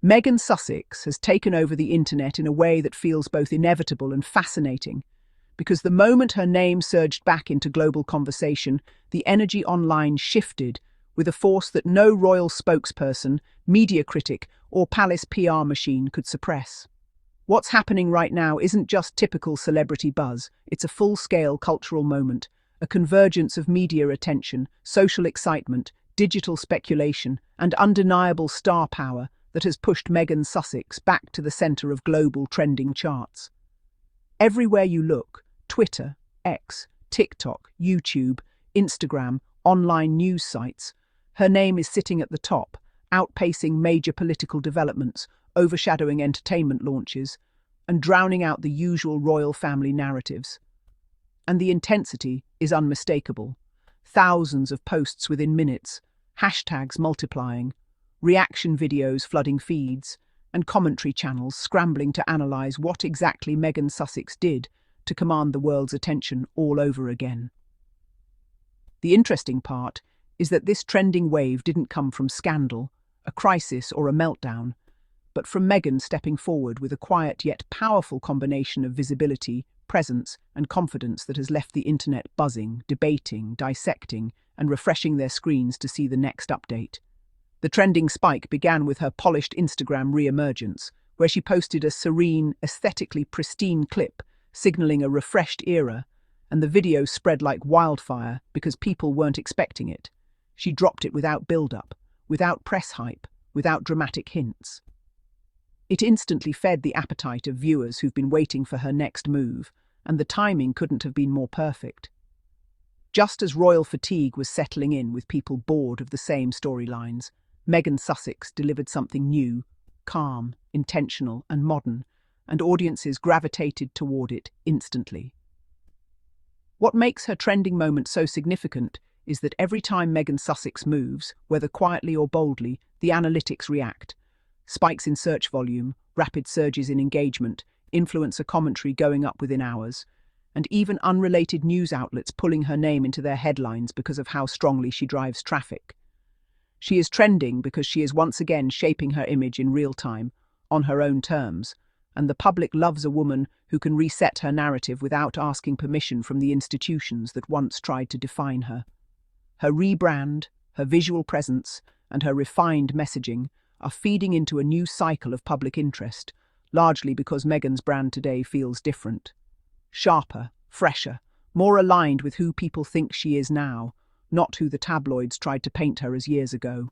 Megan Sussex has taken over the internet in a way that feels both inevitable and fascinating, because the moment her name surged back into global conversation, the energy online shifted with a force that no royal spokesperson, media critic, or palace PR machine could suppress. What's happening right now isn't just typical celebrity buzz, it's a full-scale cultural moment, a convergence of media attention, social excitement, digital speculation, and undeniable star power that has pushed Megan Sussex back to the centre of global trending charts. Everywhere you look, Twitter, X, TikTok, YouTube, Instagram, online news sites, her name is sitting at the top, outpacing major political developments, overshadowing entertainment launches, and drowning out the usual royal family narratives. And the intensity is unmistakable. Thousands of posts within minutes, hashtags multiplying, reaction videos flooding feeds, and commentary channels scrambling to analyse what exactly Megan Sussex did to command the world's attention all over again. The interesting part is that this trending wave didn't come from scandal, a crisis or a meltdown, but from Meghan stepping forward with a quiet yet powerful combination of visibility, presence, and confidence that has left the internet buzzing, debating, dissecting, and refreshing their screens to see the next update. The trending spike began with her polished Instagram re-emergence, where she posted a serene, aesthetically pristine clip, signalling a refreshed era, and the video spread like wildfire because people weren't expecting it. She dropped it without build-up, without press hype, without dramatic hints. It instantly fed the appetite of viewers who've been waiting for her next move, and the timing couldn't have been more perfect. Just as royal fatigue was settling in with people bored of the same storylines, Megan Sussex delivered something new, calm, intentional, and modern, and audiences gravitated toward it instantly. What makes her trending moment so significant is that every time Megan Sussex moves, whether quietly or boldly, the analytics react. Spikes in search volume, rapid surges in engagement, influencer commentary going up within hours, and even unrelated news outlets pulling her name into their headlines because of how strongly she drives traffic. She is trending because she is once again shaping her image in real time, on her own terms, and the public loves a woman who can reset her narrative without asking permission from the institutions that once tried to define her. Her rebrand, her visual presence, and her refined messaging are feeding into a new cycle of public interest, largely because Meghan's brand today feels different. Sharper, fresher, more aligned with who people think she is now, not who the tabloids tried to paint her as years ago.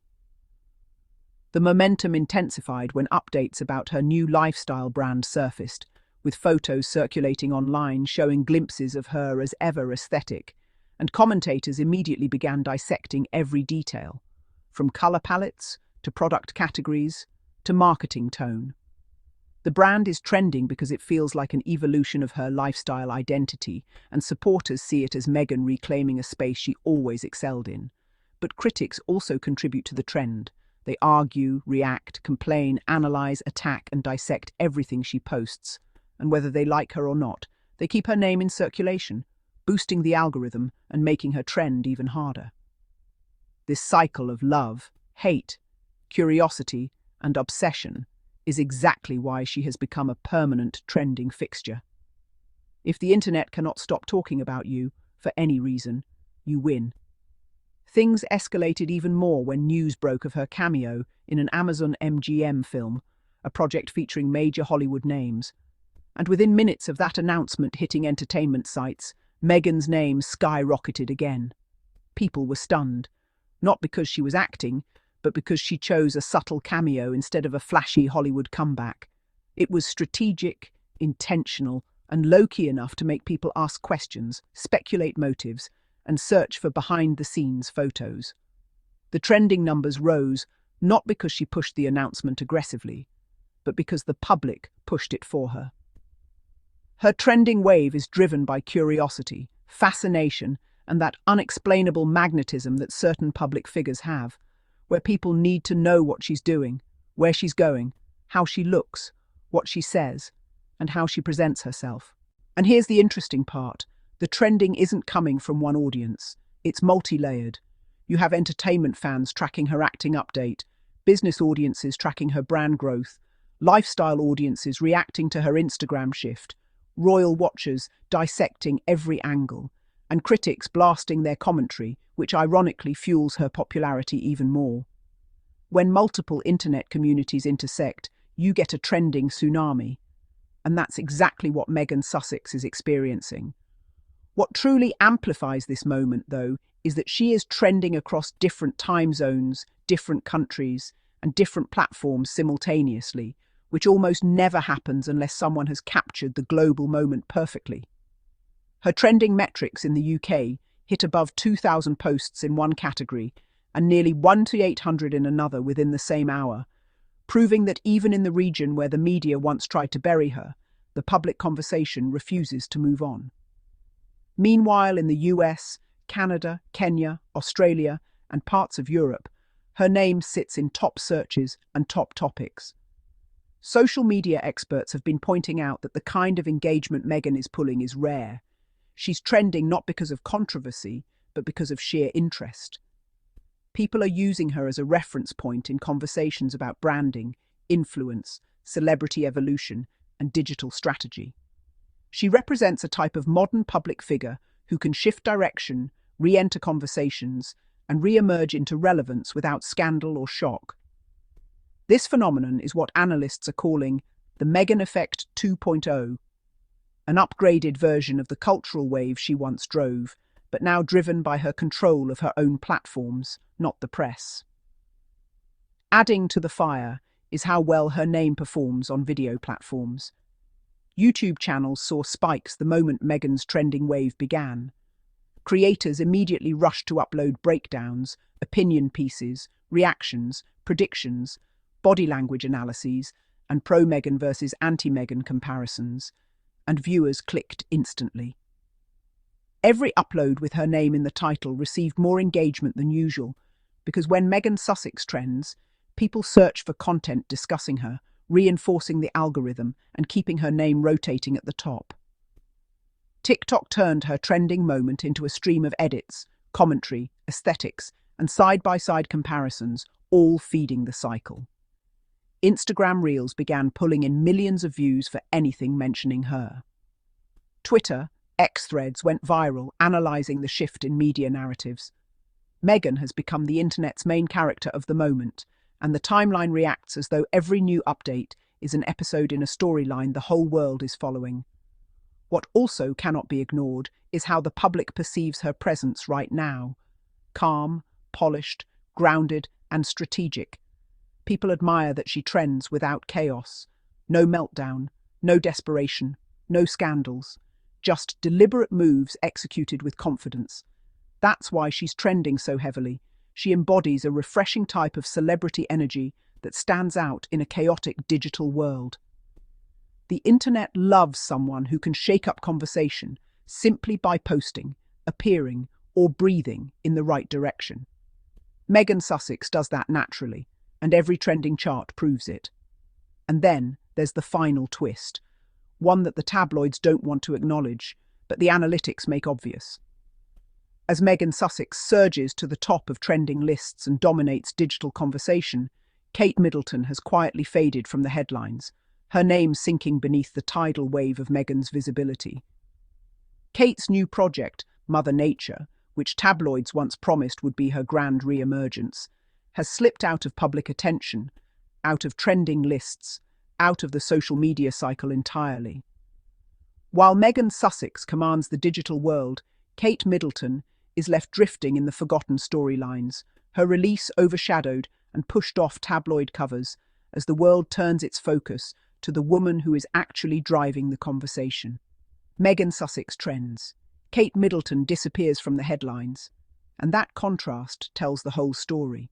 The momentum intensified when updates about her new lifestyle brand surfaced, with photos circulating online showing glimpses of her as ever aesthetic, and commentators immediately began dissecting every detail, from colour palettes to product categories to marketing tone. The brand is trending because it feels like an evolution of her lifestyle identity, and supporters see it as Meghan reclaiming a space she always excelled in. But critics also contribute to the trend. They argue, react, complain, analyse, attack, and dissect everything she posts. And whether they like her or not, they keep her name in circulation, boosting the algorithm and making her trend even harder. This cycle of love, hate, curiosity, and obsession is exactly why she has become a permanent trending fixture. If the internet cannot stop talking about you, for any reason, you win. Things escalated even more when news broke of her cameo in an Amazon MGM film, a project featuring major Hollywood names. And within minutes of that announcement hitting entertainment sites, Meghan's name skyrocketed again. People were stunned, not because she was acting, but because she chose a subtle cameo instead of a flashy Hollywood comeback. It was strategic, intentional, and low-key enough to make people ask questions, speculate motives, and search for behind-the-scenes photos. The trending numbers rose not because she pushed the announcement aggressively, but because the public pushed it for her. Her trending wave is driven by curiosity, fascination, and that unexplainable magnetism that certain public figures have, where people need to know what she's doing, where she's going, how she looks, what she says, and how she presents herself. And here's the interesting part. The trending isn't coming from one audience. It's multi-layered. You have entertainment fans tracking her acting update, business audiences tracking her brand growth, lifestyle audiences reacting to her Instagram shift, royal watchers dissecting every angle, and critics blasting their commentary, which ironically fuels her popularity even more. When multiple internet communities intersect, you get a trending tsunami. And that's exactly what Megan Sussex is experiencing. What truly amplifies this moment, though, is that she is trending across different time zones, different countries, and different platforms simultaneously, which almost never happens unless someone has captured the global moment perfectly. Her trending metrics in the UK hit above 2,000 posts in one category and nearly 1 to 800 in another within the same hour, proving that even in the region where the media once tried to bury her, the public conversation refuses to move on. Meanwhile, in the US, Canada, Kenya, Australia, and parts of Europe, her name sits in top searches and top topics. Social media experts have been pointing out that the kind of engagement Meghan is pulling is rare. She's trending not because of controversy, but because of sheer interest. People are using her as a reference point in conversations about branding, influence, celebrity evolution, and digital strategy. She represents a type of modern public figure who can shift direction, re-enter conversations, and re-emerge into relevance without scandal or shock. This phenomenon is what analysts are calling the Meghan Effect 2.0, an upgraded version of the cultural wave she once drove, but now driven by her control of her own platforms, not the press. Adding to the fire is how well her name performs on video platforms. YouTube channels saw spikes the moment Meghan's trending wave began. Creators immediately rushed to upload breakdowns, opinion pieces, reactions, predictions, body language analyses, and pro-Meghan versus anti-Meghan comparisons, and viewers clicked instantly. Every upload with her name in the title received more engagement than usual, because when Megan Sussex trends, people search for content discussing her, reinforcing the algorithm and keeping her name rotating at the top. TikTok turned her trending moment into a stream of edits, commentary, aesthetics, and side-by-side comparisons, all feeding the cycle. Instagram Reels began pulling in millions of views for anything mentioning her. Twitter, X threads went viral, analysing the shift in media narratives. Meghan has become the internet's main character of the moment, and the timeline reacts as though every new update is an episode in a storyline the whole world is following. What also cannot be ignored is how the public perceives her presence right now. Calm, polished, grounded, and strategic. People admire that she trends without chaos. No meltdown, no desperation, no scandals. Just deliberate moves executed with confidence. That's why she's trending so heavily. She embodies a refreshing type of celebrity energy that stands out in a chaotic digital world. The internet loves someone who can shake up conversation simply by posting, appearing, or breathing in the right direction. Megan Sussex does that naturally, and every trending chart proves it. And then there's the final twist, one that the tabloids don't want to acknowledge, but the analytics make obvious. As Megan Sussex surges to the top of trending lists and dominates digital conversation, Kate Middleton has quietly faded from the headlines, her name sinking beneath the tidal wave of Meghan's visibility. Kate's new project, Mother Nature, which tabloids once promised would be her grand re-emergence, has slipped out of public attention, out of trending lists, out of the social media cycle entirely. While Megan Sussex commands the digital world, Kate Middleton is left drifting in the forgotten storylines, her release overshadowed and pushed off tabloid covers as the world turns its focus to the woman who is actually driving the conversation. Megan Sussex trends. Kate Middleton disappears from the headlines, and that contrast tells the whole story.